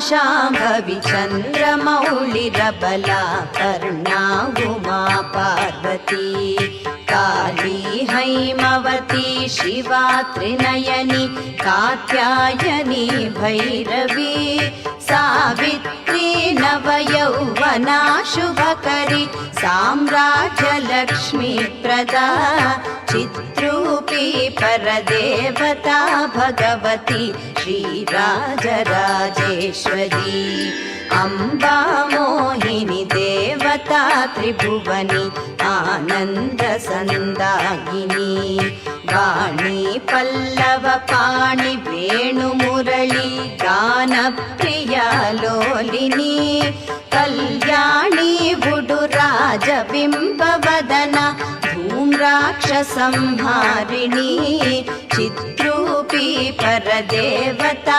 शाम्भवी चन्द्रमौळिरबला कर्णा उमा पार्वती काली हैमवती शिवा त्रिनयनी कात्यायनी भैरवी सावित्री नवयौवना शुभकरी साम्राज्यलक्ष्मी प्रदा चिद्रूपी परदेवता भगवती श्रीराजराजेश्वरी अम्बा मोहिनी देवता त्रिभुवनी आनन्दसन्दायिनी वाणी पल्लव पाणि वेणुमुरळी गानप्रिया लोलिनी कल्याणी वुडुराजबिम्बवदना धूम्राक्षसंहारिणी चिद्रूपी परदेवता